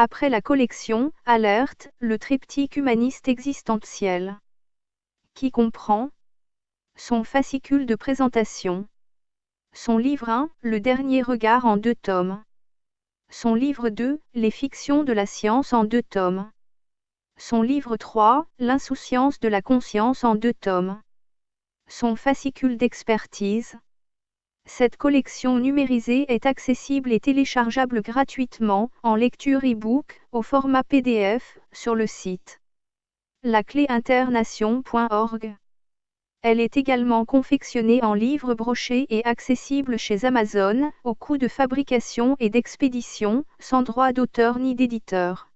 Après la collection « Alerte », le triptyque humaniste existentiel, qui comprend son fascicule de présentation, son livre 1, Le dernier regard en 2 tomes, son livre 2, Les fictions de la science en 2 tomes, son livre 3, L'insouciance de la conscience en 2 tomes, son fascicule d'expertise. Cette collection numérisée est accessible et téléchargeable gratuitement, en lecture e-book, au format PDF, sur le site lacléinternation.org. Elle est également confectionnée en livre broché et accessible chez Amazon, au coût de fabrication et d'expédition, sans droit d'auteur ni d'éditeur.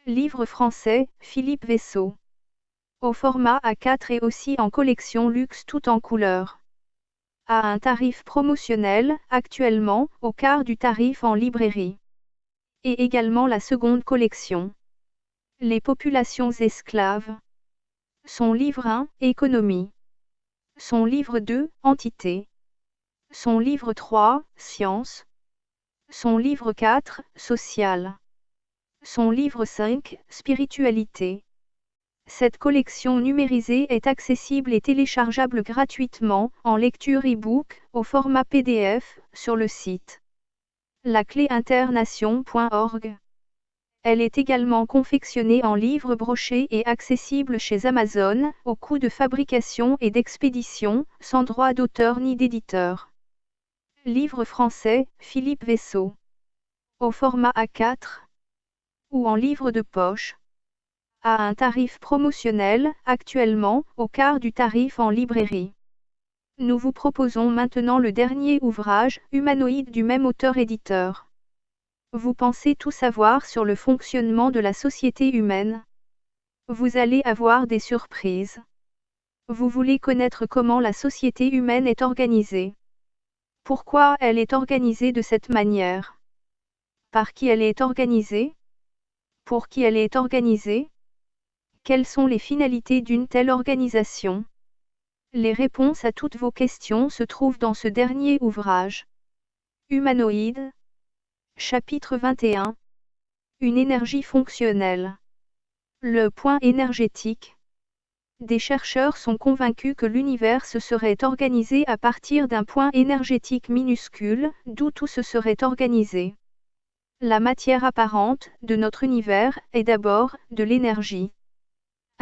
Livre français, Philippe Vaisseau. Au format A4 et aussi en collection luxe tout en couleur. À un tarif promotionnel, actuellement, au quart du tarif en librairie. Et également la seconde collection. Les populations esclaves. Son livre 1, Économie. Son livre 2, Entité. Son livre 3, Science. Son livre 4, Social. Son livre 5, Spiritualité. Cette collection numérisée est accessible et téléchargeable gratuitement, en lecture e-book, au format PDF, sur le site lacléinternation.org. Elle est également confectionnée en livre broché et accessible chez Amazon, au coût de fabrication et d'expédition, sans droit d'auteur ni d'éditeur. Livre français, Philippe Vaisseau. Au format A4 ou en livre de poche. À un tarif promotionnel, actuellement, au quart du tarif en librairie. Nous vous proposons maintenant le dernier ouvrage, Humanoïde du même auteur-éditeur. Vous pensez tout savoir sur le fonctionnement de la société humaine? Vous allez avoir des surprises. Vous voulez connaître comment la société humaine est organisée? Pourquoi elle est organisée de cette manière? Par qui elle est organisée? Pour qui elle est organisée? Quelles sont les finalités d'une telle organisation? Les réponses à toutes vos questions se trouvent dans ce dernier ouvrage. Humanoïde. Chapitre 21. Une énergie fonctionnelle. Le point énergétique. Des chercheurs sont convaincus que l'univers se serait organisé à partir d'un point énergétique minuscule, d'où tout se serait organisé. La matière apparente de notre univers est d'abord de l'énergie.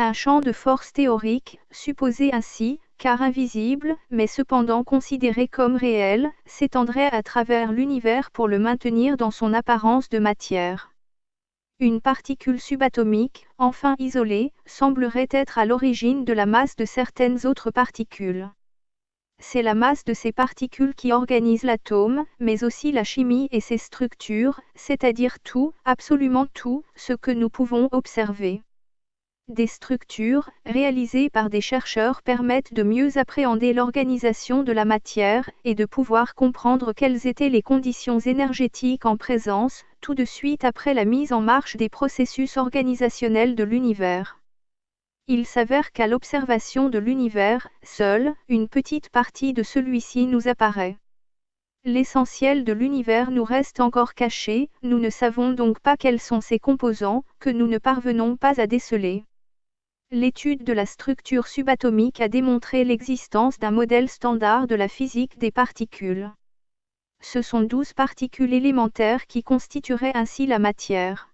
Un champ de force théorique, supposé ainsi, car invisible, mais cependant considéré comme réel, s'étendrait à travers l'univers pour le maintenir dans son apparence de matière. Une particule subatomique, enfin isolée, semblerait être à l'origine de la masse de certaines autres particules. C'est la masse de ces particules qui organise l'atome, mais aussi la chimie et ses structures, c'est-à-dire tout, absolument tout, ce que nous pouvons observer. Des structures, réalisées par des chercheurs, permettent de mieux appréhender l'organisation de la matière, et de pouvoir comprendre quelles étaient les conditions énergétiques en présence, tout de suite après la mise en marche des processus organisationnels de l'univers. Il s'avère qu'à l'observation de l'univers, seule, une petite partie de celui-ci nous apparaît. L'essentiel de l'univers nous reste encore caché, nous ne savons donc pas quels sont ses composants, que nous ne parvenons pas à déceler. L'étude de la structure subatomique a démontré l'existence d'un modèle standard de la physique des particules. Ce sont 12 particules élémentaires qui constitueraient ainsi la matière.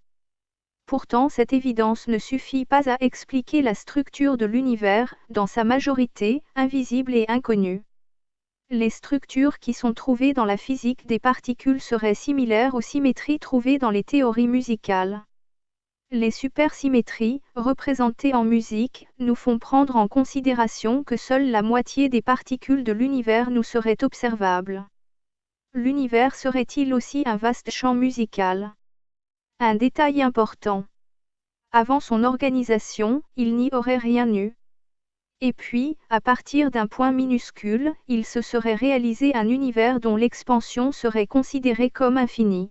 Pourtant, cette évidence ne suffit pas à expliquer la structure de l'univers, dans sa majorité, invisible et inconnue. Les structures qui sont trouvées dans la physique des particules seraient similaires aux symétries trouvées dans les théories musicales. Les supersymétries, représentées en musique, nous font prendre en considération que seule la moitié des particules de l'univers nous seraient observables. L'univers serait-il aussi un vaste champ musical? Un détail important. Avant son organisation, il n'y aurait rien eu. Et puis, à partir d'un point minuscule, il se serait réalisé un univers dont l'expansion serait considérée comme infinie.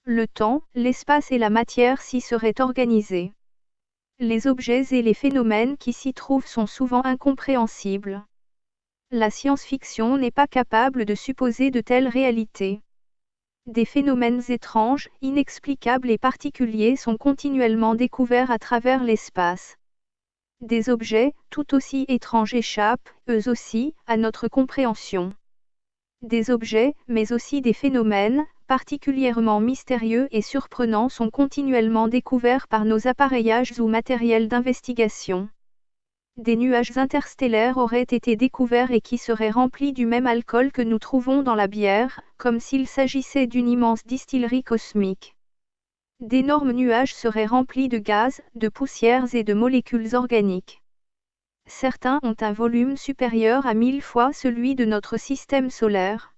Le temps, l'espace et la matière s'y seraient organisés. Les objets et les phénomènes qui s'y trouvent sont souvent incompréhensibles. La science-fiction n'est pas capable de supposer de telles réalités. Des phénomènes étranges, inexplicables et particuliers sont continuellement découverts à travers l'espace. Des objets, tout aussi étranges échappent, eux aussi, à notre compréhension. Des objets, mais aussi des phénomènes, particulièrement mystérieux et surprenants sont continuellement découverts par nos appareillages ou matériels d'investigation. Des nuages interstellaires auraient été découverts et qui seraient remplis du même alcool que nous trouvons dans la bière, comme s'il s'agissait d'une immense distillerie cosmique. D'énormes nuages seraient remplis de gaz, de poussières et de molécules organiques. Certains ont un volume supérieur à 1000 fois celui de notre système solaire.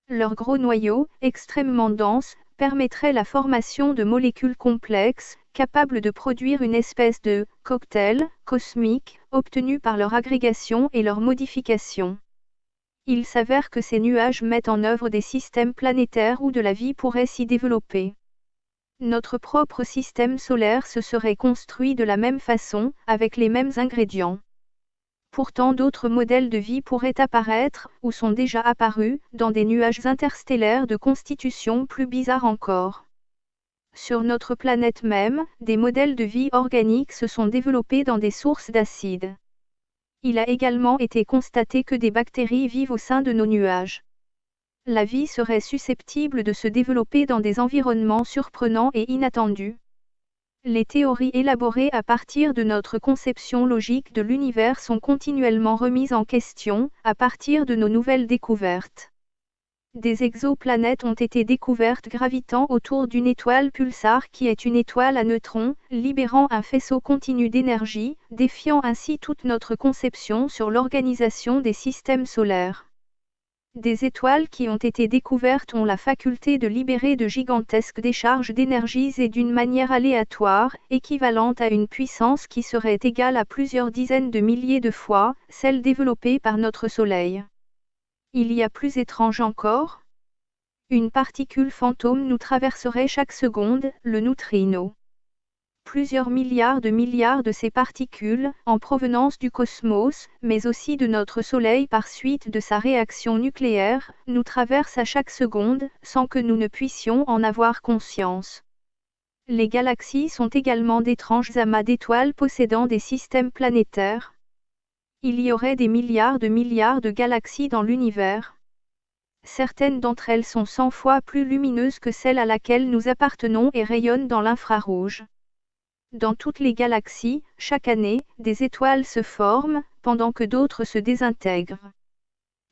Leur gros noyau, extrêmement dense, permettrait la formation de molécules complexes, capables de produire une espèce de « cocktail » cosmique, obtenu par leur agrégation et leur modification. Il s'avère que ces nuages mettent en œuvre des systèmes planétaires où de la vie pourrait s'y développer. Notre propre système solaire se serait construit de la même façon, avec les mêmes ingrédients. Pourtant d'autres modèles de vie pourraient apparaître, ou sont déjà apparus, dans des nuages interstellaires de constitution plus bizarre encore. Sur notre planète même, des modèles de vie organique se sont développés dans des sources d'acide. Il a également été constaté que des bactéries vivent au sein de nos nuages. La vie serait susceptible de se développer dans des environnements surprenants et inattendus. Les théories élaborées à partir de notre conception logique de l'univers sont continuellement remises en question, à partir de nos nouvelles découvertes. Des exoplanètes ont été découvertes gravitant autour d'une étoile pulsar qui est une étoile à neutrons, libérant un faisceau continu d'énergie, défiant ainsi toute notre conception sur l'organisation des systèmes solaires. Des étoiles qui ont été découvertes ont la faculté de libérer de gigantesques décharges d'énergie et d'une manière aléatoire, équivalente à une puissance qui serait égale à plusieurs dizaines de milliers de fois celle développée par notre Soleil. Il y a plus étrange encore. Une particule fantôme nous traverserait chaque seconde, le neutrino. Plusieurs milliards de ces particules, en provenance du cosmos, mais aussi de notre Soleil par suite de sa réaction nucléaire, nous traversent à chaque seconde, sans que nous ne puissions en avoir conscience. Les galaxies sont également d'étranges amas d'étoiles possédant des systèmes planétaires. Il y aurait des milliards de galaxies dans l'univers. Certaines d'entre elles sont 100 fois plus lumineuses que celle à laquelle nous appartenons et rayonnent dans l'infrarouge. Dans toutes les galaxies, chaque année, des étoiles se forment, pendant que d'autres se désintègrent.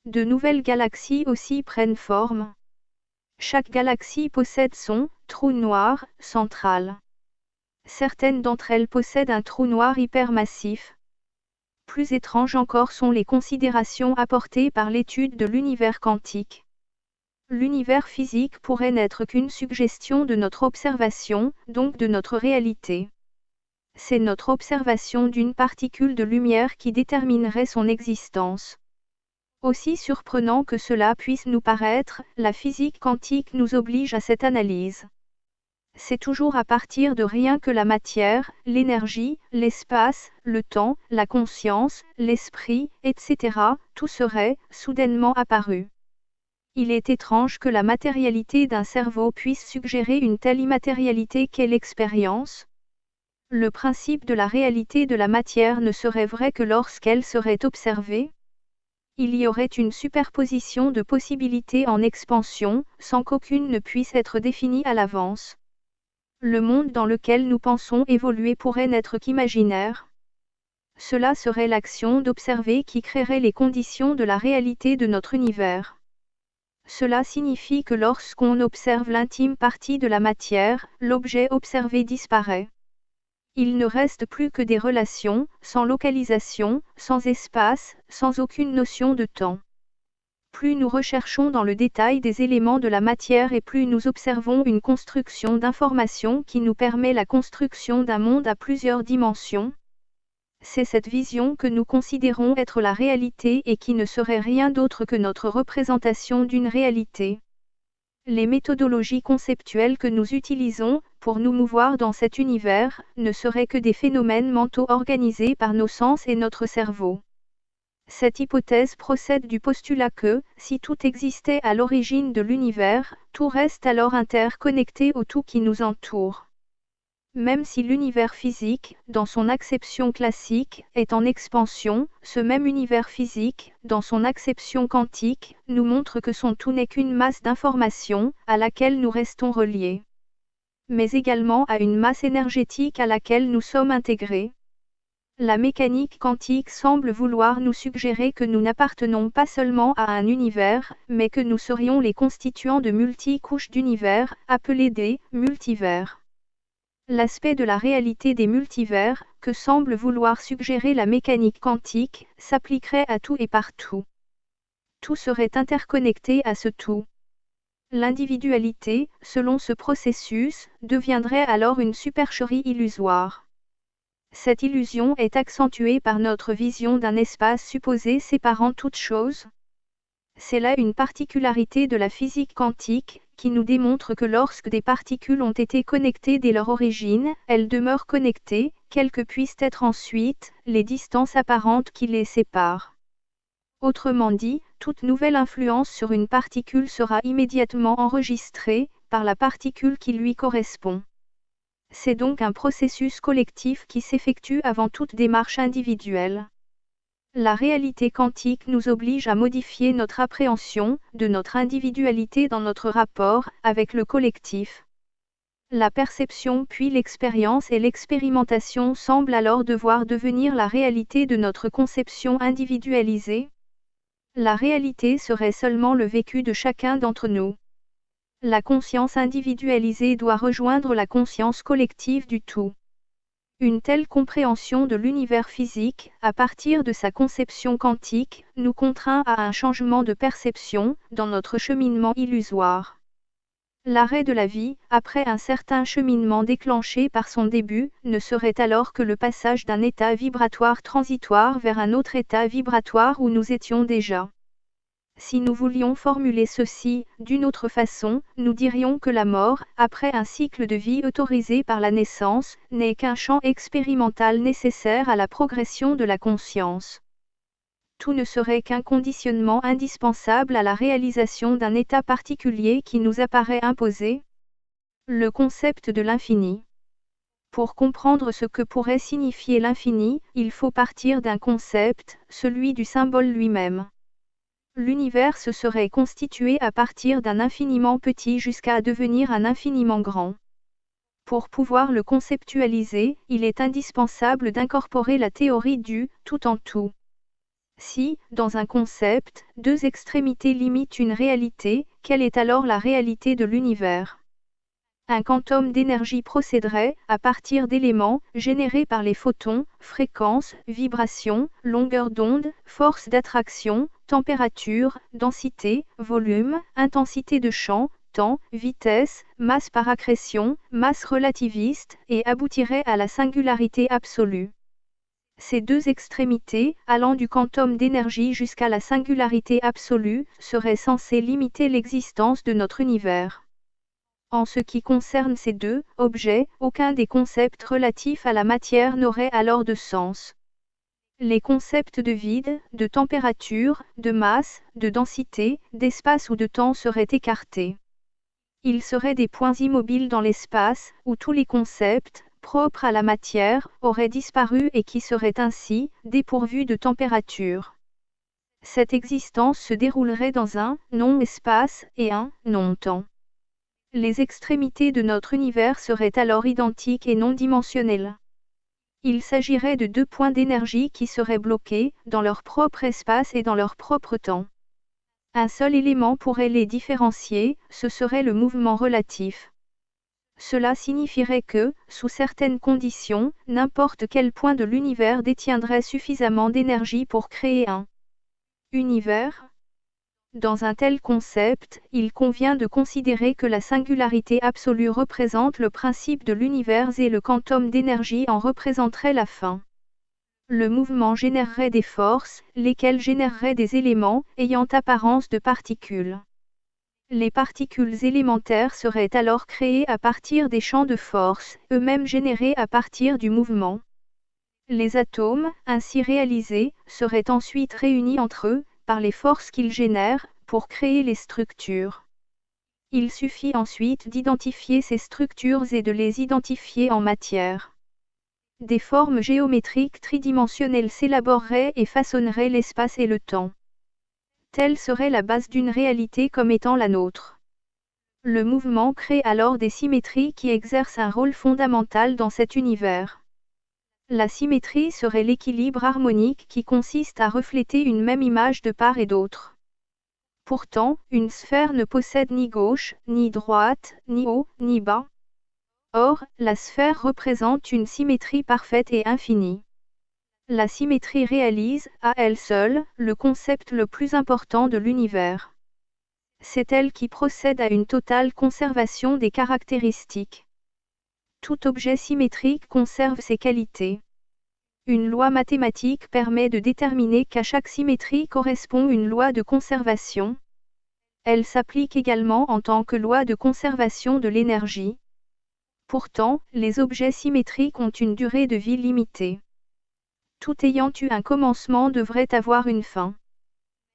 De nouvelles galaxies aussi prennent forme. Chaque galaxie possède son trou noir central. Certaines d'entre elles possèdent un trou noir hypermassif. Plus étranges encore sont les considérations apportées par l'étude de l'univers quantique. L'univers physique pourrait n'être qu'une suggestion de notre observation, donc de notre réalité. C'est notre observation d'une particule de lumière qui déterminerait son existence. Aussi surprenant que cela puisse nous paraître, la physique quantique nous oblige à cette analyse. C'est toujours à partir de rien que la matière, l'énergie, l'espace, le temps, la conscience, l'esprit, etc., tout serait, soudainement apparu. Il est étrange que la matérialité d'un cerveau puisse suggérer une telle immatérialité qu'est l'expérience. Le principe de la réalité de la matière ne serait vrai que lorsqu'elle serait observée. Il y aurait une superposition de possibilités en expansion, sans qu'aucune ne puisse être définie à l'avance. Le monde dans lequel nous pensons évoluer pourrait n'être qu'imaginaire. Cela serait l'action d'observer qui créerait les conditions de la réalité de notre univers. Cela signifie que lorsqu'on observe l'intime partie de la matière, l'objet observé disparaît. Il ne reste plus que des relations, sans localisation, sans espace, sans aucune notion de temps. Plus nous recherchons dans le détail des éléments de la matière et plus nous observons une construction d'informations qui nous permet la construction d'un monde à plusieurs dimensions. C'est cette vision que nous considérons être la réalité et qui ne serait rien d'autre que notre représentation d'une réalité. Les méthodologies conceptuelles que nous utilisons, pour nous mouvoir dans cet univers, ne seraient que des phénomènes mentaux organisés par nos sens et notre cerveau. Cette hypothèse procède du postulat que, si tout existait à l'origine de l'univers, tout reste alors interconnecté au tout qui nous entoure. Même si l'univers physique, dans son acception classique, est en expansion, ce même univers physique, dans son acception quantique, nous montre que son tout n'est qu'une masse d'informations, à laquelle nous restons reliés. Mais également à une masse énergétique à laquelle nous sommes intégrés. La mécanique quantique semble vouloir nous suggérer que nous n'appartenons pas seulement à un univers, mais que nous serions les constituants de multi-couches d'univers, appelés des multivers. L'aspect de la réalité des multivers, que semble vouloir suggérer la mécanique quantique, s'appliquerait à tout et partout. Tout serait interconnecté à ce tout. L'individualité, selon ce processus, deviendrait alors une supercherie illusoire. Cette illusion est accentuée par notre vision d'un espace supposé séparant toutes choses. C'est là une particularité de la physique quantique, qui nous démontre que lorsque des particules ont été connectées dès leur origine, elles demeurent connectées, quelles que puissent être ensuite les distances apparentes qui les séparent. Autrement dit, toute nouvelle influence sur une particule sera immédiatement enregistrée par la particule qui lui correspond. C'est donc un processus collectif qui s'effectue avant toute démarche individuelle. La réalité quantique nous oblige à modifier notre appréhension de notre individualité dans notre rapport avec le collectif. La perception puis l'expérience et l'expérimentation semblent alors devoir devenir la réalité de notre conception individualisée. La réalité serait seulement le vécu de chacun d'entre nous. La conscience individualisée doit rejoindre la conscience collective du tout. Une telle compréhension de l'univers physique, à partir de sa conception quantique, nous contraint à un changement de perception, dans notre cheminement illusoire. L'arrêt de la vie, après un certain cheminement déclenché par son début, ne serait alors que le passage d'un état vibratoire transitoire vers un autre état vibratoire où nous étions déjà. Si nous voulions formuler ceci d'une autre façon, nous dirions que la mort, après un cycle de vie autorisé par la naissance, n'est qu'un champ expérimental nécessaire à la progression de la conscience. Tout ne serait qu'un conditionnement indispensable à la réalisation d'un état particulier qui nous apparaît imposé. Le concept de l'infini. Pour comprendre ce que pourrait signifier l'infini, il faut partir d'un concept, celui du symbole lui-même. L'univers se serait constitué à partir d'un infiniment petit jusqu'à devenir un infiniment grand. Pour pouvoir le conceptualiser, il est indispensable d'incorporer la théorie du tout en tout. Si, dans un concept, deux extrémités limitent une réalité, quelle est alors la réalité de l'univers ? Un quantum d'énergie procéderait, à partir d'éléments, générés par les photons, fréquences, vibrations, longueur d'onde, force d'attraction, température, densité, volume, intensité de champ, temps, vitesse, masse par accrétion, masse relativiste, et aboutirait à la singularité absolue. Ces deux extrémités, allant du quantum d'énergie jusqu'à la singularité absolue, seraient censées limiter l'existence de notre univers. En ce qui concerne ces deux objets, aucun des concepts relatifs à la matière n'aurait alors de sens. Les concepts de vide, de température, de masse, de densité, d'espace ou de temps seraient écartés. Ils seraient des points immobiles dans l'espace, où tous les concepts, propres à la matière, auraient disparu et qui seraient ainsi dépourvus de température. Cette existence se déroulerait dans un non-espace et un non-temps. Les extrémités de notre univers seraient alors identiques et non dimensionnelles. Il s'agirait de deux points d'énergie qui seraient bloqués, dans leur propre espace et dans leur propre temps. Un seul élément pourrait les différencier, ce serait le mouvement relatif. Cela signifierait que, sous certaines conditions, n'importe quel point de l'univers détiendrait suffisamment d'énergie pour créer un univers. Dans un tel concept, il convient de considérer que la singularité absolue représente le principe de l'univers et le quantum d'énergie en représenterait la fin. Le mouvement générerait des forces, lesquelles généreraient des éléments ayant apparence de particules. Les particules élémentaires seraient alors créées à partir des champs de force, eux-mêmes générés à partir du mouvement. Les atomes, ainsi réalisés, seraient ensuite réunis entre eux, par les forces qu'ils génèrent, pour créer les structures. Il suffit ensuite d'identifier ces structures et de les identifier en matière. Des formes géométriques tridimensionnelles s'élaboreraient et façonneraient l'espace et le temps. Telle serait la base d'une réalité comme étant la nôtre. Le mouvement crée alors des symétries qui exercent un rôle fondamental dans cet univers. La symétrie serait l'équilibre harmonique qui consiste à refléter une même image de part et d'autre. Pourtant, une sphère ne possède ni gauche, ni droite, ni haut, ni bas. Or, la sphère représente une symétrie parfaite et infinie. La symétrie réalise, à elle seule, le concept le plus important de l'univers. C'est elle qui procède à une totale conservation des caractéristiques. Tout objet symétrique conserve ses qualités. Une loi mathématique permet de déterminer qu'à chaque symétrie correspond une loi de conservation. Elle s'applique également en tant que loi de conservation de l'énergie. Pourtant, les objets symétriques ont une durée de vie limitée. Tout ayant eu un commencement devrait avoir une fin.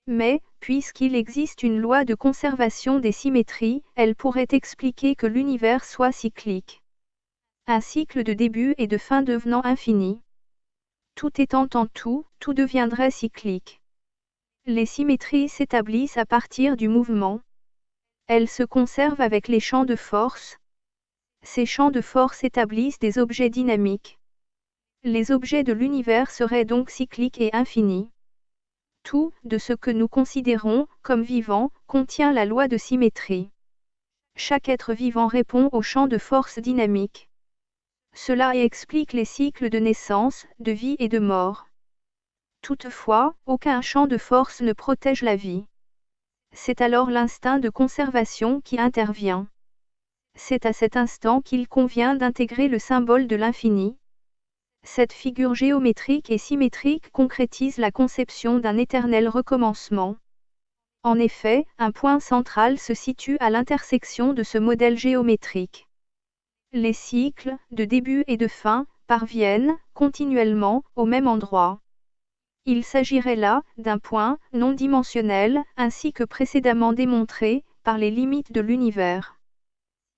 Mais, puisqu'il existe une loi de conservation des symétries, elle pourrait expliquer que l'univers soit cyclique. Un cycle de début et de fin devenant infini. Tout étant en tout, tout deviendrait cyclique. Les symétries s'établissent à partir du mouvement. Elles se conservent avec les champs de force. Ces champs de force établissent des objets dynamiques. Les objets de l'univers seraient donc cycliques et infinis. Tout, de ce que nous considérons comme vivant, contient la loi de symétrie. Chaque être vivant répond aux champs de force dynamique. Cela explique les cycles de naissance, de vie et de mort. Toutefois, aucun champ de force ne protège la vie. C'est alors l'instinct de conservation qui intervient. C'est à cet instant qu'il convient d'intégrer le symbole de l'infini. Cette figure géométrique et symétrique concrétise la conception d'un éternel recommencement. En effet, un point central se situe à l'intersection de ce modèle géométrique. Les cycles, de début et de fin, parviennent, continuellement, au même endroit. Il s'agirait là, d'un point, non dimensionnel, ainsi que précédemment démontré, par les limites de l'univers.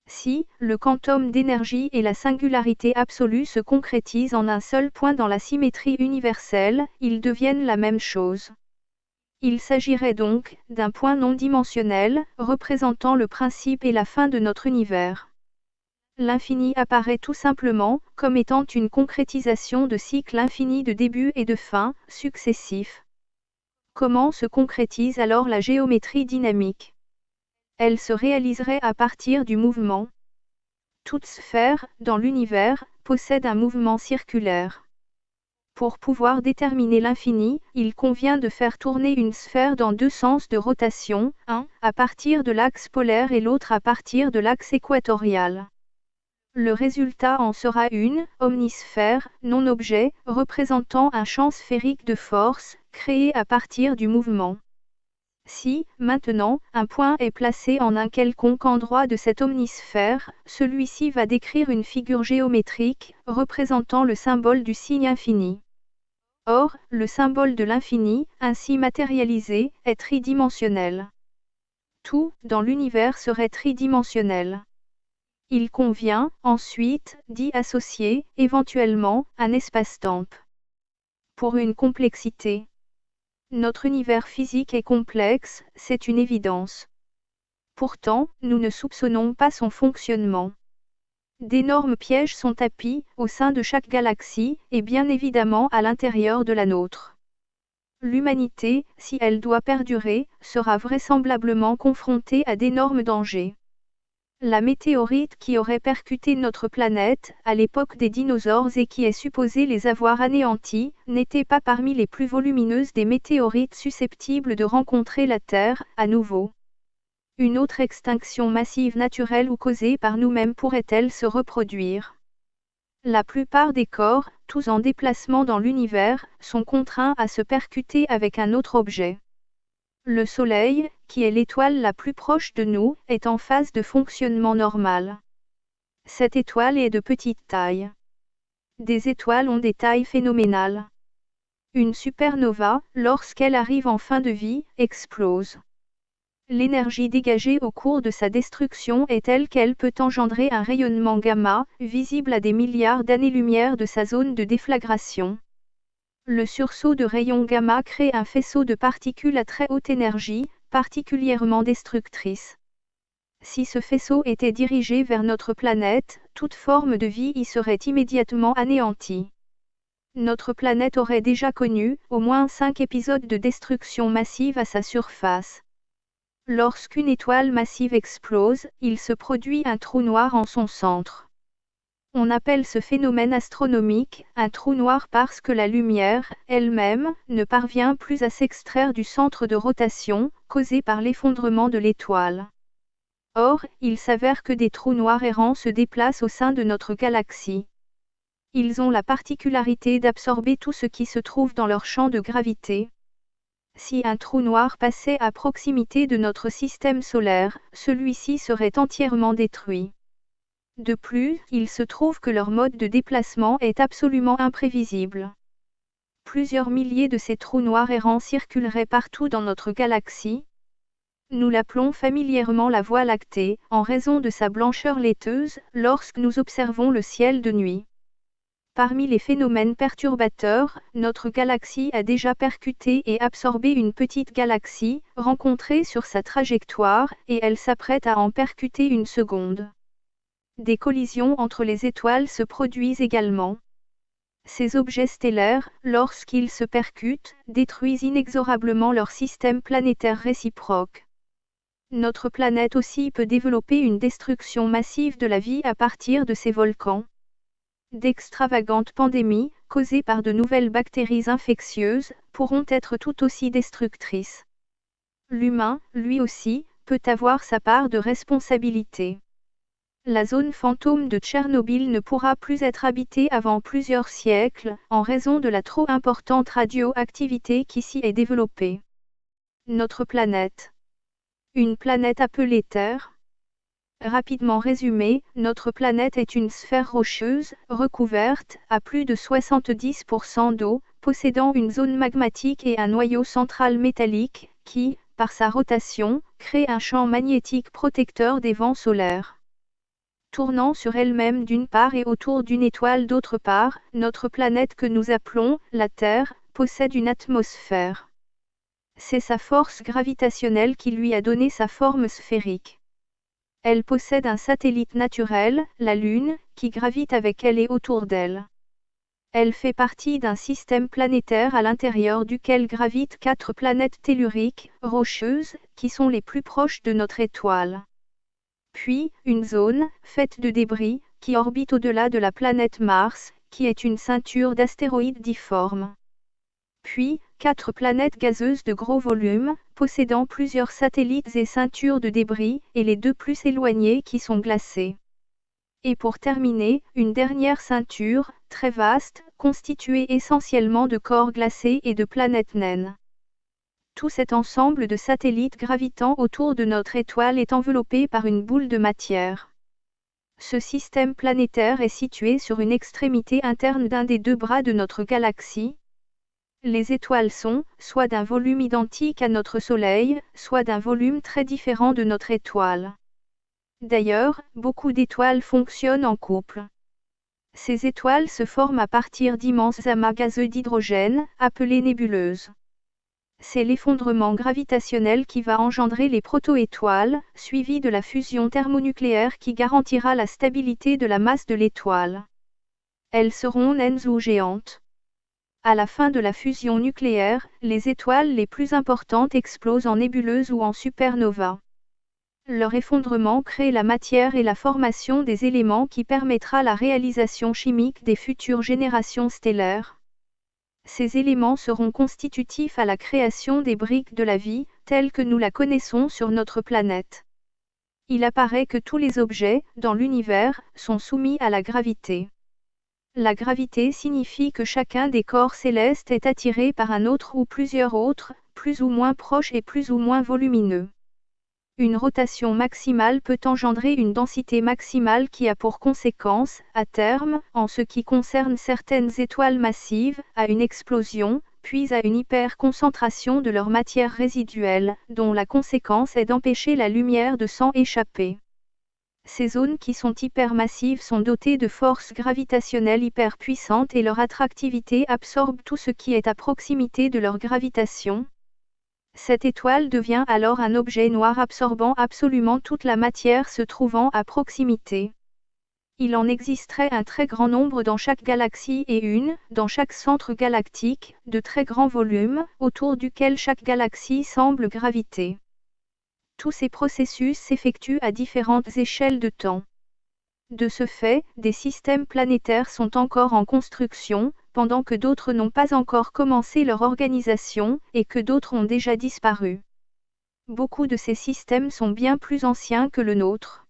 Si, le quantum d'énergie et la singularité absolue se concrétisent en un seul point dans la symétrie universelle, ils deviennent la même chose. Il s'agirait donc, d'un point non dimensionnel, représentant le principe et la fin de notre univers. L'infini apparaît tout simplement, comme étant une concrétisation de cycles infinis de début et de fin, successifs. Comment se concrétise alors la géométrie dynamique ? Elle se réaliserait à partir du mouvement. Toute sphère, dans l'univers, possède un mouvement circulaire. Pour pouvoir déterminer l'infini, il convient de faire tourner une sphère dans deux sens de rotation, un à partir de l'axe polaire et l'autre à partir de l'axe équatorial. Le résultat en sera une omnisphère, non-objet, représentant un champ sphérique de force, créé à partir du mouvement. Si, maintenant, un point est placé en un quelconque endroit de cette omnisphère, celui-ci va décrire une figure géométrique, représentant le symbole du signe infini. Or, le symbole de l'infini, ainsi matérialisé, est tridimensionnel. Tout, dans l'univers serait tridimensionnel. Il convient, ensuite, d'y associer, éventuellement, un espace-temps. Pour une complexité. Notre univers physique est complexe, c'est une évidence. Pourtant, nous ne soupçonnons pas son fonctionnement. D'énormes pièges sont tapis, au sein de chaque galaxie, et bien évidemment à l'intérieur de la nôtre. L'humanité, si elle doit perdurer, sera vraisemblablement confrontée à d'énormes dangers. La météorite qui aurait percuté notre planète, à l'époque des dinosaures et qui est supposée les avoir anéantis, n'était pas parmi les plus volumineuses des météorites susceptibles de rencontrer la Terre, à nouveau. Une autre extinction massive naturelle ou causée par nous-mêmes pourrait-elle se reproduire ? La plupart des corps, tous en déplacement dans l'univers, sont contraints à se percuter avec un autre objet. Le Soleil, qui est l'étoile la plus proche de nous, est en phase de fonctionnement normal. Cette étoile est de petite taille. Des étoiles ont des tailles phénoménales. Une supernova, lorsqu'elle arrive en fin de vie, explose. L'énergie dégagée au cours de sa destruction est telle qu'elle peut engendrer un rayonnement gamma, visible à des milliards d'années-lumière de sa zone de déflagration. Le sursaut de rayons gamma crée un faisceau de particules à très haute énergie, particulièrement destructrices. Si ce faisceau était dirigé vers notre planète, toute forme de vie y serait immédiatement anéantie. Notre planète aurait déjà connu, au moins 5 épisodes de destruction massive à sa surface. Lorsqu'une étoile massive explose, il se produit un trou noir en son centre. On appelle ce phénomène astronomique un trou noir parce que la lumière, elle-même, ne parvient plus à s'extraire du centre de rotation, causé par l'effondrement de l'étoile. Or, il s'avère que des trous noirs errants se déplacent au sein de notre galaxie. Ils ont la particularité d'absorber tout ce qui se trouve dans leur champ de gravité. Si un trou noir passait à proximité de notre système solaire, celui-ci serait entièrement détruit. De plus, il se trouve que leur mode de déplacement est absolument imprévisible. Plusieurs milliers de ces trous noirs errants circuleraient partout dans notre galaxie. Nous l'appelons familièrement la Voie lactée, en raison de sa blancheur laiteuse, lorsque nous observons le ciel de nuit. Parmi les phénomènes perturbateurs, notre galaxie a déjà percuté et absorbé une petite galaxie, rencontrée sur sa trajectoire, et elle s'apprête à en percuter une seconde. Des collisions entre les étoiles se produisent également. Ces objets stellaires, lorsqu'ils se percutent, détruisent inexorablement leur système planétaire réciproque. Notre planète aussi peut développer une destruction massive de la vie à partir de ces volcans. D'extravagantes pandémies, causées par de nouvelles bactéries infectieuses, pourront être tout aussi destructrices. L'humain, lui aussi, peut avoir sa part de responsabilité. La zone fantôme de Tchernobyl ne pourra plus être habitée avant plusieurs siècles, en raison de la trop importante radioactivité qui s'y est développée. Notre planète. Une planète appelée Terre. Rapidement résumé, notre planète est une sphère rocheuse, recouverte, à plus de 70% d'eau, possédant une zone magmatique et un noyau central métallique, qui, par sa rotation, crée un champ magnétique protecteur des vents solaires. Tournant sur elle-même d'une part et autour d'une étoile d'autre part, notre planète que nous appelons la Terre, possède une atmosphère. C'est sa force gravitationnelle qui lui a donné sa forme sphérique. Elle possède un satellite naturel, la Lune, qui gravite avec elle et autour d'elle. Elle fait partie d'un système planétaire à l'intérieur duquel gravitent 4 planètes telluriques, rocheuses, qui sont les plus proches de notre étoile. Puis, une zone, faite de débris, qui orbite au-delà de la planète Mars, qui est une ceinture d'astéroïdes difformes. Puis, 4 planètes gazeuses de gros volume, possédant plusieurs satellites et ceintures de débris, et les 2 plus éloignés qui sont glacés. Et pour terminer, une dernière ceinture, très vaste, constituée essentiellement de corps glacés et de planètes naines. Tout cet ensemble de satellites gravitant autour de notre étoile est enveloppé par une boule de matière. Ce système planétaire est situé sur une extrémité interne d'un des 2 bras de notre galaxie. Les étoiles sont, soit d'un volume identique à notre Soleil, soit d'un volume très différent de notre étoile. D'ailleurs, beaucoup d'étoiles fonctionnent en couple. Ces étoiles se forment à partir d'immenses amas gazeux d'hydrogène, appelés nébuleuses. C'est l'effondrement gravitationnel qui va engendrer les protoétoiles, suivi de la fusion thermonucléaire qui garantira la stabilité de la masse de l'étoile. Elles seront naines ou géantes. À la fin de la fusion nucléaire, les étoiles les plus importantes explosent en nébuleuses ou en supernova. Leur effondrement crée la matière et la formation des éléments qui permettra la réalisation chimique des futures générations stellaires. Ces éléments seront constitutifs à la création des briques de la vie, telle que nous la connaissons sur notre planète. Il apparaît que tous les objets, dans l'univers, sont soumis à la gravité. La gravité signifie que chacun des corps célestes est attiré par un autre ou plusieurs autres, plus ou moins proches et plus ou moins volumineux. Une rotation maximale peut engendrer une densité maximale qui a pour conséquence, à terme, en ce qui concerne certaines étoiles massives, à une explosion, puis à une hyperconcentration de leur matière résiduelle, dont la conséquence est d'empêcher la lumière de s'en échapper. Ces zones qui sont hypermassives sont dotées de forces gravitationnelles hyperpuissantes et leur attractivité absorbe tout ce qui est à proximité de leur gravitation. Cette étoile devient alors un objet noir absorbant absolument toute la matière se trouvant à proximité. Il en existerait un très grand nombre dans chaque galaxie et dans chaque centre galactique, de très grands volumes, autour duquel chaque galaxie semble graviter. Tous ces processus s'effectuent à différentes échelles de temps. De ce fait, des systèmes planétaires sont encore en construction, pendant que d'autres n'ont pas encore commencé leur organisation, et que d'autres ont déjà disparu. Beaucoup de ces systèmes sont bien plus anciens que le nôtre.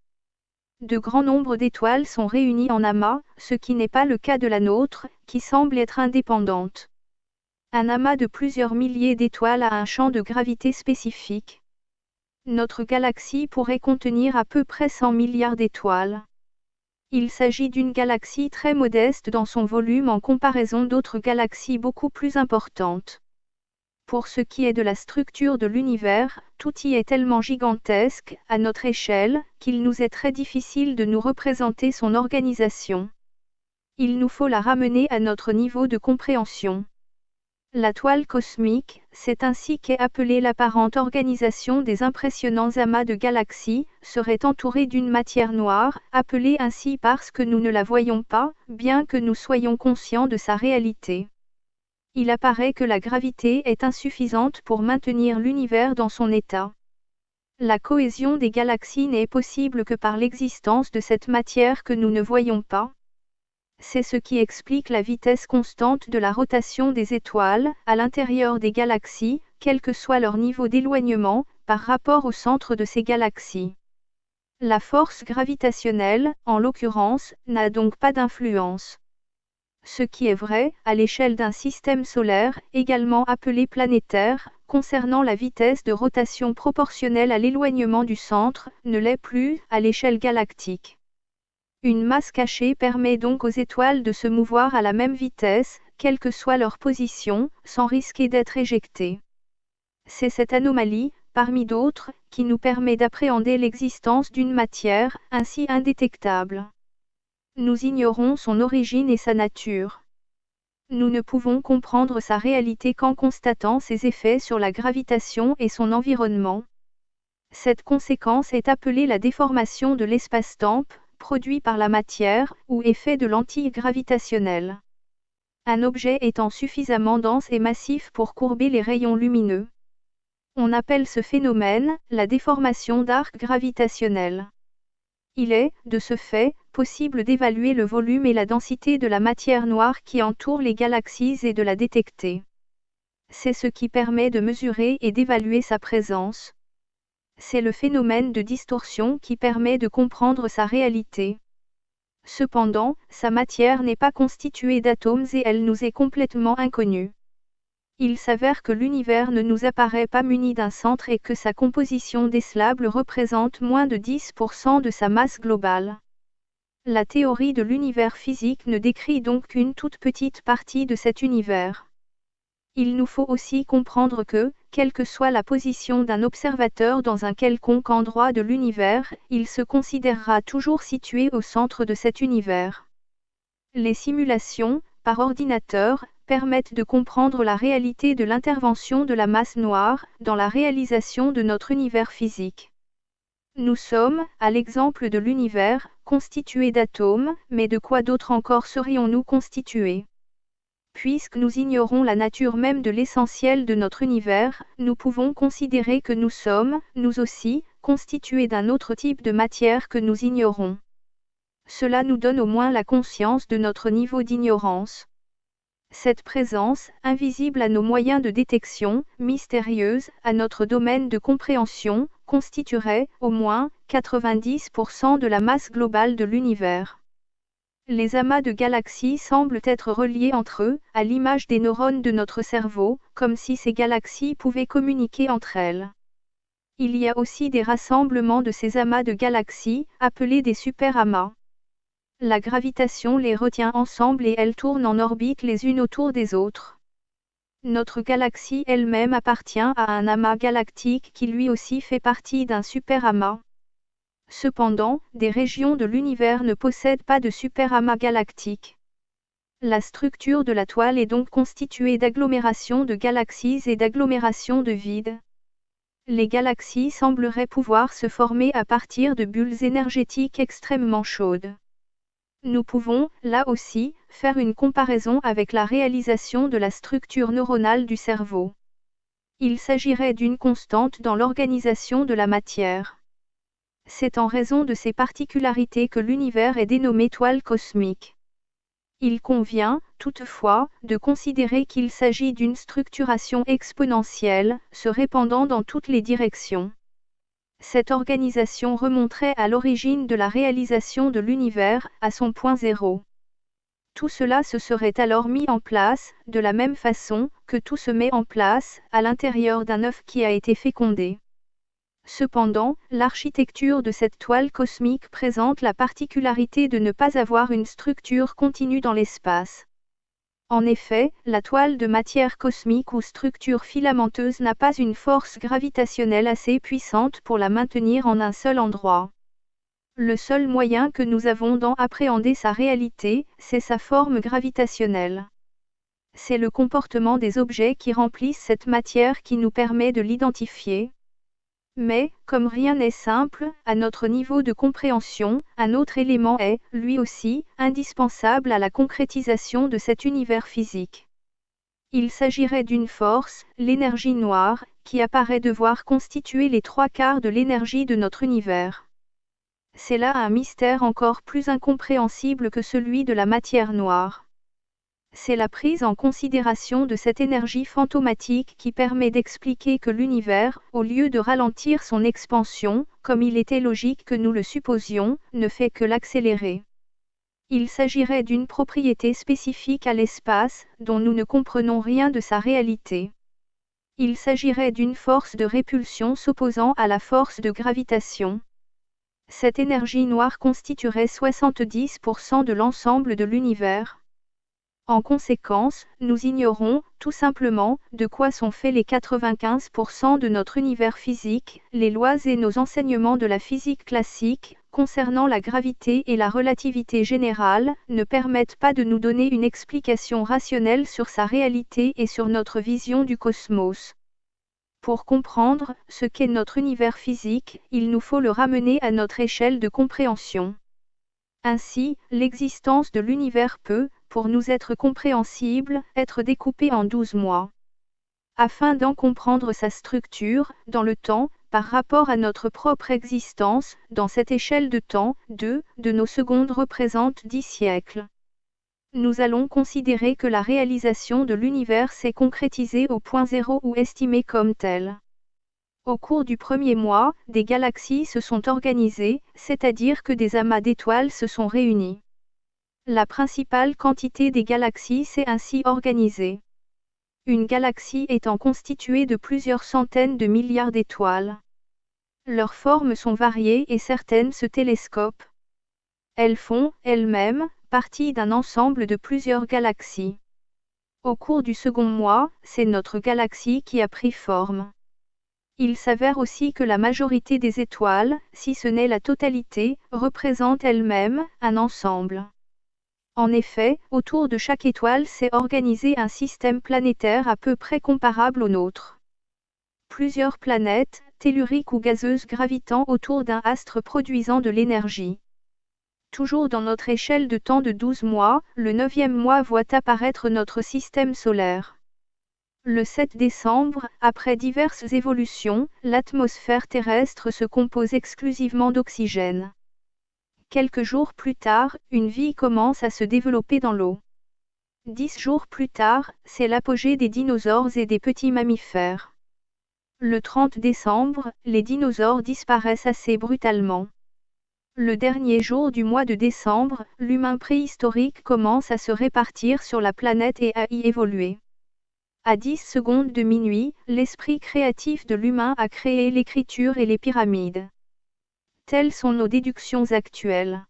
De grands nombres d'étoiles sont réunies en amas, ce qui n'est pas le cas de la nôtre, qui semble être indépendante. Un amas de plusieurs milliers d'étoiles a un champ de gravité spécifique. Notre galaxie pourrait contenir à peu près 100 milliards d'étoiles. Il s'agit d'une galaxie très modeste dans son volume en comparaison d'autres galaxies beaucoup plus importantes. Pour ce qui est de la structure de l'univers, tout y est tellement gigantesque, à notre échelle, qu'il nous est très difficile de nous représenter son organisation. Il nous faut la ramener à notre niveau de compréhension. La toile cosmique, c'est ainsi qu'est appelée l'apparente organisation des impressionnants amas de galaxies, serait entourée d'une matière noire, appelée ainsi parce que nous ne la voyons pas, bien que nous soyons conscients de sa réalité. Il apparaît que la gravité est insuffisante pour maintenir l'univers dans son état. La cohésion des galaxies n'est possible que par l'existence de cette matière que nous ne voyons pas. C'est ce qui explique la vitesse constante de la rotation des étoiles, à l'intérieur des galaxies, quel que soit leur niveau d'éloignement, par rapport au centre de ces galaxies. La force gravitationnelle, en l'occurrence, n'a donc pas d'influence. Ce qui est vrai, à l'échelle d'un système solaire, également appelé planétaire, concernant la vitesse de rotation proportionnelle à l'éloignement du centre, ne l'est plus, à l'échelle galactique. Une masse cachée permet donc aux étoiles de se mouvoir à la même vitesse, quelle que soit leur position, sans risquer d'être éjectées. C'est cette anomalie, parmi d'autres, qui nous permet d'appréhender l'existence d'une matière, ainsi indétectable. Nous ignorons son origine et sa nature. Nous ne pouvons comprendre sa réalité qu'en constatant ses effets sur la gravitation et son environnement. Cette conséquence est appelée la déformation de l'espace-temps, produit par la matière, ou effet de lentille gravitationnelle. Un objet étant suffisamment dense et massif pour courber les rayons lumineux. On appelle ce phénomène la déformation d'arc gravitationnel. Il est, de ce fait, possible d'évaluer le volume et la densité de la matière noire qui entoure les galaxies et de la détecter. C'est ce qui permet de mesurer et d'évaluer sa présence. C'est le phénomène de distorsion qui permet de comprendre sa réalité. Cependant, sa matière n'est pas constituée d'atomes et elle nous est complètement inconnue. Il s'avère que l'univers ne nous apparaît pas muni d'un centre et que sa composition décelable représente moins de 10% de sa masse globale. La théorie de l'univers physique ne décrit donc qu'une toute petite partie de cet univers. Il nous faut aussi comprendre que, quelle que soit la position d'un observateur dans un quelconque endroit de l'univers, il se considérera toujours situé au centre de cet univers. Les simulations, par ordinateur, permettent de comprendre la réalité de l'intervention de la masse noire, dans la réalisation de notre univers physique. Nous sommes, à l'exemple de l'univers, constitués d'atomes, mais de quoi d'autre encore serions-nous constitués ? Puisque nous ignorons la nature même de l'essentiel de notre univers, nous pouvons considérer que nous sommes, nous aussi, constitués d'un autre type de matière que nous ignorons. Cela nous donne au moins la conscience de notre niveau d'ignorance. Cette présence, invisible à nos moyens de détection, mystérieuse, à notre domaine de compréhension, constituerait, au moins, 90% de la masse globale de l'univers. Les amas de galaxies semblent être reliés entre eux, à l'image des neurones de notre cerveau, comme si ces galaxies pouvaient communiquer entre elles. Il y a aussi des rassemblements de ces amas de galaxies, appelés des superamas. La gravitation les retient ensemble et elles tournent en orbite les unes autour des autres. Notre galaxie elle-même appartient à un amas galactique qui lui aussi fait partie d'un superamas. Cependant, des régions de l'univers ne possèdent pas de superamas galactique. La structure de la toile est donc constituée d'agglomérations de galaxies et d'agglomérations de vides. Les galaxies sembleraient pouvoir se former à partir de bulles énergétiques extrêmement chaudes. Nous pouvons, là aussi, faire une comparaison avec la réalisation de la structure neuronale du cerveau. Il s'agirait d'une constante dans l'organisation de la matière. C'est en raison de ces particularités que l'univers est dénommé toile cosmique. Il convient, toutefois, de considérer qu'il s'agit d'une structuration exponentielle, se répandant dans toutes les directions. Cette organisation remonterait à l'origine de la réalisation de l'univers, à son point zéro. Tout cela se serait alors mis en place, de la même façon que tout se met en place, à l'intérieur d'un œuf qui a été fécondé. Cependant, l'architecture de cette toile cosmique présente la particularité de ne pas avoir une structure continue dans l'espace. En effet, la toile de matière cosmique ou structure filamenteuse n'a pas une force gravitationnelle assez puissante pour la maintenir en un seul endroit. Le seul moyen que nous avons d'appréhender sa réalité, c'est sa forme gravitationnelle. C'est le comportement des objets qui remplissent cette matière qui nous permet de l'identifier. Mais, comme rien n'est simple, à notre niveau de compréhension, un autre élément est, lui aussi, indispensable à la concrétisation de cet univers physique. Il s'agirait d'une force, l'énergie noire, qui apparaît devoir constituer les 3/4 de l'énergie de notre univers. C'est là un mystère encore plus incompréhensible que celui de la matière noire. C'est la prise en considération de cette énergie fantomatique qui permet d'expliquer que l'univers, au lieu de ralentir son expansion, comme il était logique que nous le supposions, ne fait que l'accélérer. Il s'agirait d'une propriété spécifique à l'espace, dont nous ne comprenons rien de sa réalité. Il s'agirait d'une force de répulsion s'opposant à la force de gravitation. Cette énergie noire constituerait 70% de l'ensemble de l'univers. En conséquence, nous ignorons, tout simplement, de quoi sont faits les 95% de notre univers physique, les lois et nos enseignements de la physique classique, concernant la gravité et la relativité générale, ne permettent pas de nous donner une explication rationnelle sur sa réalité et sur notre vision du cosmos. Pour comprendre ce qu'est notre univers physique, il nous faut le ramener à notre échelle de compréhension. Ainsi, l'existence de l'univers peut, pour nous être compréhensible, être découpée en 12 mois. Afin d'en comprendre sa structure, dans le temps, par rapport à notre propre existence, dans cette échelle de temps, 2 de nos secondes représentent 10 siècles. Nous allons considérer que la réalisation de l'univers s'est concrétisée au point zéro ou estimée comme telle. Au cours du premier mois, des galaxies se sont organisées, c'est-à-dire que des amas d'étoiles se sont réunis. La principale quantité des galaxies s'est ainsi organisée. Une galaxie étant constituée de plusieurs centaines de milliards d'étoiles. Leurs formes sont variées et certaines se télescopent. Elles font, elles-mêmes, partie d'un ensemble de plusieurs galaxies. Au cours du second mois, c'est notre galaxie qui a pris forme. Il s'avère aussi que la majorité des étoiles, si ce n'est la totalité, représente elles-mêmes un ensemble. En effet, autour de chaque étoile s'est organisé un système planétaire à peu près comparable au nôtre. Plusieurs planètes, telluriques ou gazeuses gravitant autour d'un astre produisant de l'énergie. Toujours dans notre échelle de temps de 12 mois, le 9e mois voit apparaître notre système solaire. Le 7 décembre, après diverses évolutions, l'atmosphère terrestre se compose exclusivement d'oxygène. Quelques jours plus tard, une vie commence à se développer dans l'eau. 10 jours plus tard, c'est l'apogée des dinosaures et des petits mammifères. Le 30 décembre, les dinosaures disparaissent assez brutalement. Le dernier jour du mois de décembre, l'humain préhistorique commence à se répartir sur la planète et à y évoluer. À 10 secondes de minuit, l'esprit créatif de l'humain a créé l'écriture et les pyramides. Telles sont nos déductions actuelles.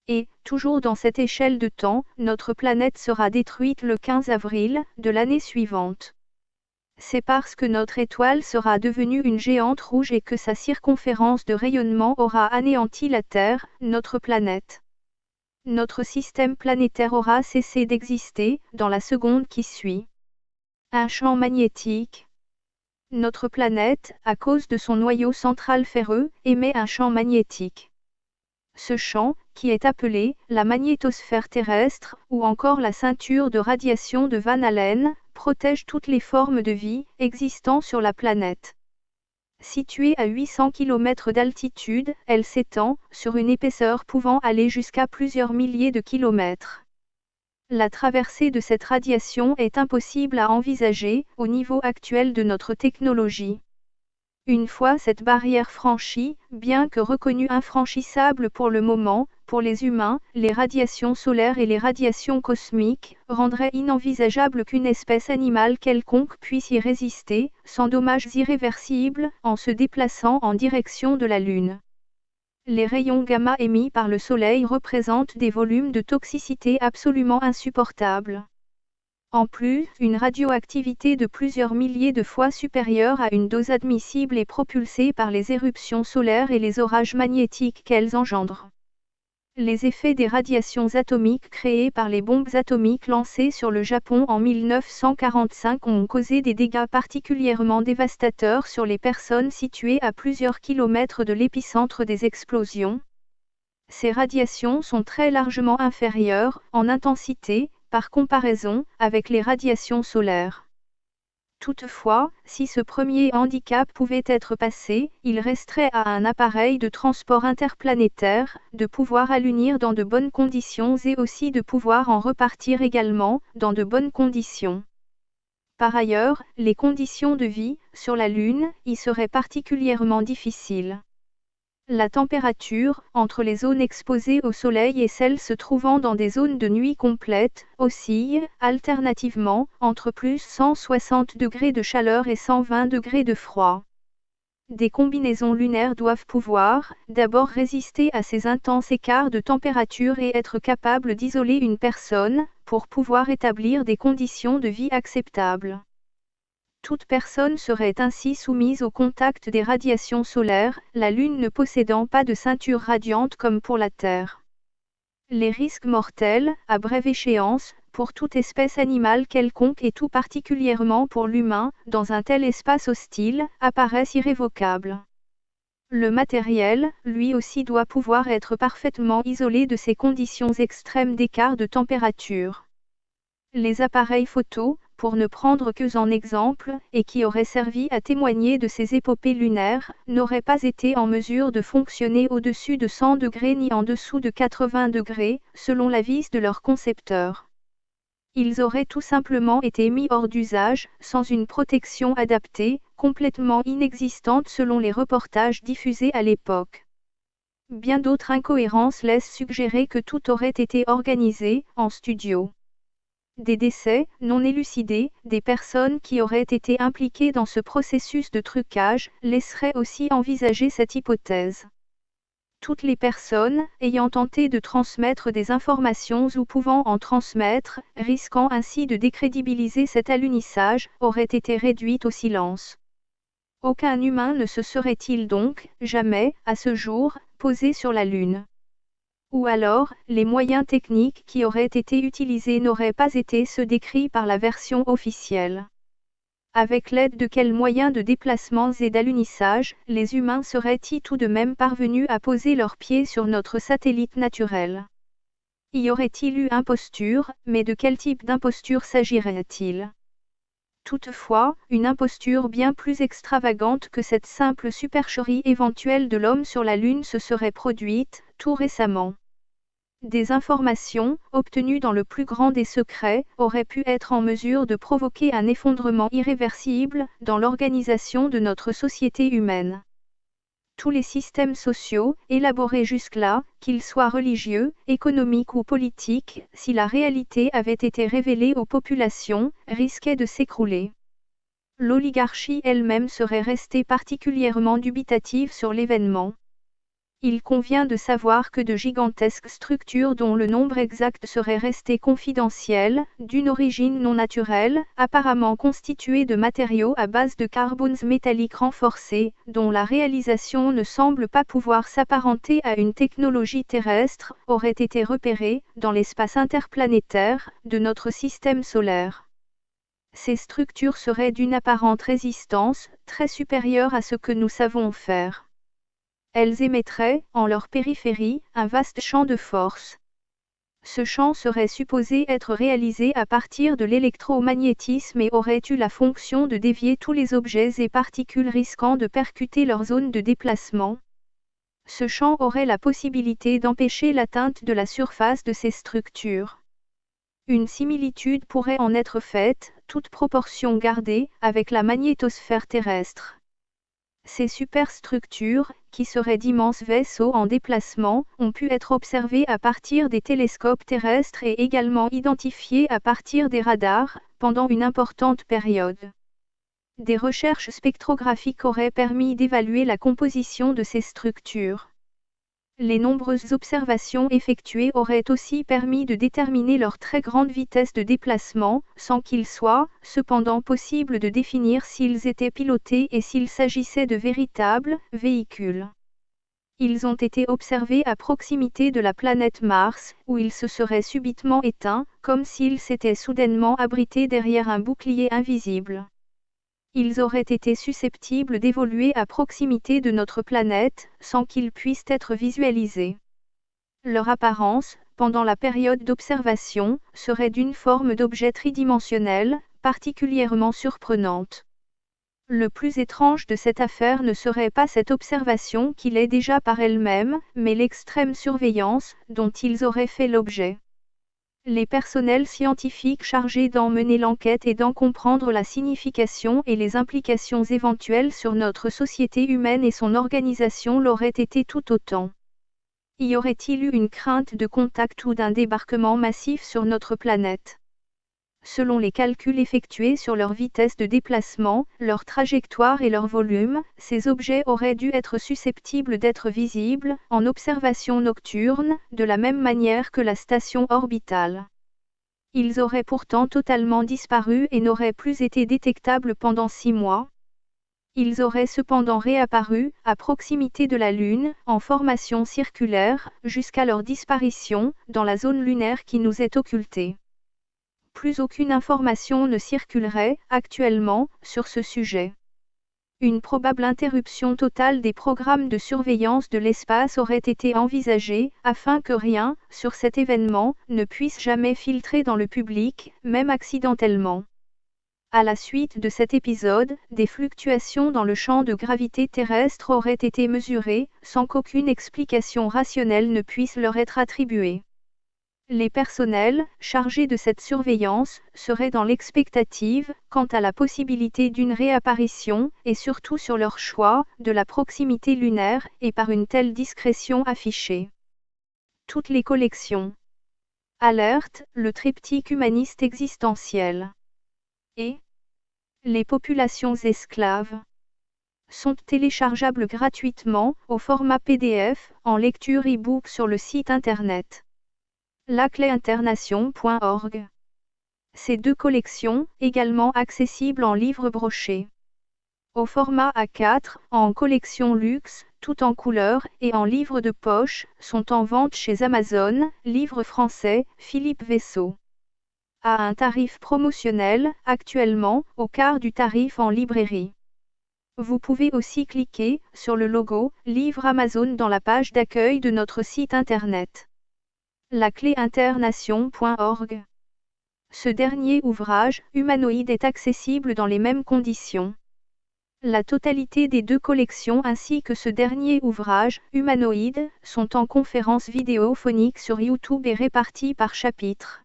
Et, toujours dans cette échelle de temps, notre planète sera détruite le 15 avril de l'année suivante. C'est parce que notre étoile sera devenue une géante rouge et que sa circonférence de rayonnement aura anéanti la Terre, notre planète. Notre système planétaire aura cessé d'exister, dans la seconde qui suit. Un champ magnétique. Notre planète, à cause de son noyau central ferreux, émet un champ magnétique. Ce champ, qui est appelé la magnétosphère terrestre, ou encore la ceinture de radiation de Van Allen, protège toutes les formes de vie existant sur la planète. Située à 800 km d'altitude, elle s'étend sur une épaisseur pouvant aller jusqu'à plusieurs milliers de kilomètres. La traversée de cette radiation est impossible à envisager au niveau actuel de notre technologie. Une fois cette barrière franchie, bien que reconnue infranchissable pour le moment, pour les humains, les radiations solaires et les radiations cosmiques rendraient inenvisageable qu'une espèce animale quelconque puisse y résister, sans dommages irréversibles, en se déplaçant en direction de la Lune. Les rayons gamma émis par le Soleil représentent des volumes de toxicité absolument insupportables. En plus, une radioactivité de plusieurs milliers de fois supérieure à une dose admissible est propulsée par les éruptions solaires et les orages magnétiques qu'elles engendrent. Les effets des radiations atomiques créées par les bombes atomiques lancées sur le Japon en 1945 ont causé des dégâts particulièrement dévastateurs sur les personnes situées à plusieurs kilomètres de l'épicentre des explosions. Ces radiations sont très largement inférieures, en intensité, par comparaison, avec les radiations solaires. Toutefois, si ce premier handicap pouvait être passé, il resterait à un appareil de transport interplanétaire, de pouvoir allunir dans de bonnes conditions et aussi de pouvoir en repartir également, dans de bonnes conditions. Par ailleurs, les conditions de vie, sur la Lune, y seraient particulièrement difficiles. La température, entre les zones exposées au soleil et celles se trouvant dans des zones de nuit complète, oscille, alternativement, entre plus 160 degrés de chaleur et 120 degrés de froid. Des combinaisons lunaires doivent pouvoir, d'abord résister à ces intenses écarts de température et être capables d'isoler une personne, pour pouvoir établir des conditions de vie acceptables. Toute personne serait ainsi soumise au contact des radiations solaires, la Lune ne possédant pas de ceinture radiante comme pour la Terre. Les risques mortels, à brève échéance, pour toute espèce animale quelconque et tout particulièrement pour l'humain, dans un tel espace hostile, apparaissent irrévocables. Le matériel, lui aussi doit pouvoir être parfaitement isolé de ces conditions extrêmes d'écart de température. Les appareils photo, pour ne prendre qu'en exemple, et qui auraient servi à témoigner de ces épopées lunaires, n'auraient pas été en mesure de fonctionner au-dessus de 100 degrés ni en dessous de 80 degrés, selon l'avis de leur concepteur. Ils auraient tout simplement été mis hors d'usage, sans une protection adaptée, complètement inexistante selon les reportages diffusés à l'époque. Bien d'autres incohérences laissent suggérer que tout aurait été organisé, en studio. Des décès, non élucidés, des personnes qui auraient été impliquées dans ce processus de trucage, laisseraient aussi envisager cette hypothèse. Toutes les personnes, ayant tenté de transmettre des informations ou pouvant en transmettre, risquant ainsi de décrédibiliser cet alunissage, auraient été réduites au silence. Aucun humain ne se serait-il donc, jamais, à ce jour, posé sur la Lune. Ou alors, les moyens techniques qui auraient été utilisés n'auraient pas été ceux décrits par la version officielle. Avec l'aide de quels moyens de déplacement et d'alunissage, les humains seraient-ils tout de même parvenus à poser leurs pieds sur notre satellite naturel? Y aurait-il eu imposture, mais de quel type d'imposture s'agirait-il? Toutefois, une imposture bien plus extravagante que cette simple supercherie éventuelle de l'homme sur la Lune se serait produite, tout récemment. Des informations, obtenues dans le plus grand des secrets, auraient pu être en mesure de provoquer un effondrement irréversible dans l'organisation de notre société humaine. tous les systèmes sociaux, élaborés jusque-là, qu'ils soient religieux, économiques ou politiques, si la réalité avait été révélée aux populations, risquaient de s'écrouler. L'oligarchie elle-même serait restée particulièrement dubitative sur l'événement. Il convient de savoir que de gigantesques structures dont le nombre exact serait resté confidentiel, d'une origine non naturelle, apparemment constituées de matériaux à base de carbone métalliques renforcés, dont la réalisation ne semble pas pouvoir s'apparenter à une technologie terrestre, auraient été repérées, dans l'espace interplanétaire, de notre système solaire. Ces structures seraient d'une apparente résistance, très supérieure à ce que nous savons faire. Elles émettraient, en leur périphérie, un vaste champ de force. Ce champ serait supposé être réalisé à partir de l'électromagnétisme et aurait eu la fonction de dévier tous les objets et particules risquant de percuter leur zone de déplacement. Ce champ aurait la possibilité d'empêcher l'atteinte de la surface de ces structures. Une similitude pourrait en être faite, toute proportion gardée, avec la magnétosphère terrestre. Ces superstructures, qui seraient d'immenses vaisseaux en déplacement, ont pu être observées à partir des télescopes terrestres et également identifiées à partir des radars, pendant une importante période. Des recherches spectrographiques auraient permis d'évaluer la composition de ces structures. Les nombreuses observations effectuées auraient aussi permis de déterminer leur très grande vitesse de déplacement, sans qu'il soit, cependant, possible de définir s'ils étaient pilotés et s'il s'agissait de véritables véhicules. Ils ont été observés à proximité de la planète Mars, où ils se seraient subitement éteints, comme s'ils s'étaient soudainement abrités derrière un bouclier invisible. Ils auraient été susceptibles d'évoluer à proximité de notre planète, sans qu'ils puissent être visualisés. Leur apparence, pendant la période d'observation, serait d'une forme d'objet tridimensionnel, particulièrement surprenante. Le plus étrange de cette affaire ne serait pas cette observation qui l'est déjà par elle-même, mais l'extrême surveillance, dont ils auraient fait l'objet. Les personnels scientifiques chargés d'en mener l'enquête et d'en comprendre la signification et les implications éventuelles sur notre société humaine et son organisation l'auraient été tout autant. Y aurait-il eu une crainte de contact ou d'un débarquement massif sur notre planète ? Selon les calculs effectués sur leur vitesse de déplacement, leur trajectoire et leur volume, ces objets auraient dû être susceptibles d'être visibles, en observation nocturne, de la même manière que la station orbitale. Ils auraient pourtant totalement disparu et n'auraient plus été détectables pendant 6 mois. Ils auraient cependant réapparu, à proximité de la Lune, en formation circulaire, jusqu'à leur disparition, dans la zone lunaire qui nous est occultée. Plus aucune information ne circulerait, actuellement, sur ce sujet. Une probable interruption totale des programmes de surveillance de l'espace aurait été envisagée, afin que rien, sur cet événement, ne puisse jamais filtrer dans le public, même accidentellement. À la suite de cet épisode, des fluctuations dans le champ de gravité terrestre auraient été mesurées, sans qu'aucune explication rationnelle ne puisse leur être attribuée. Les personnels, chargés de cette surveillance, seraient dans l'expectative, quant à la possibilité d'une réapparition, et surtout sur leur choix, de la proximité lunaire, et par une telle discrétion affichée. Toutes les collections. Alerte, le triptyque humaniste existentiel. Et les populations esclaves sont téléchargeables gratuitement, au format PDF, en lecture e-book sur le site internet. lacléinternation.org. Ces 2 collections, également accessibles en livre broché. Au format A4, en collection luxe, tout en couleur, et en livre de poche, sont en vente chez Amazon, livre français, Philippe Vaisseau. À un tarif promotionnel, actuellement, au quart du tarif en librairie. Vous pouvez aussi cliquer, sur le logo, livre Amazon dans la page d'accueil de notre site internet. lacléinternation.org. Ce dernier ouvrage, humanoïde, est accessible dans les mêmes conditions. La totalité des 2 collections ainsi que ce dernier ouvrage, humanoïde, sont en conférence vidéophonique sur YouTube et répartis par chapitre.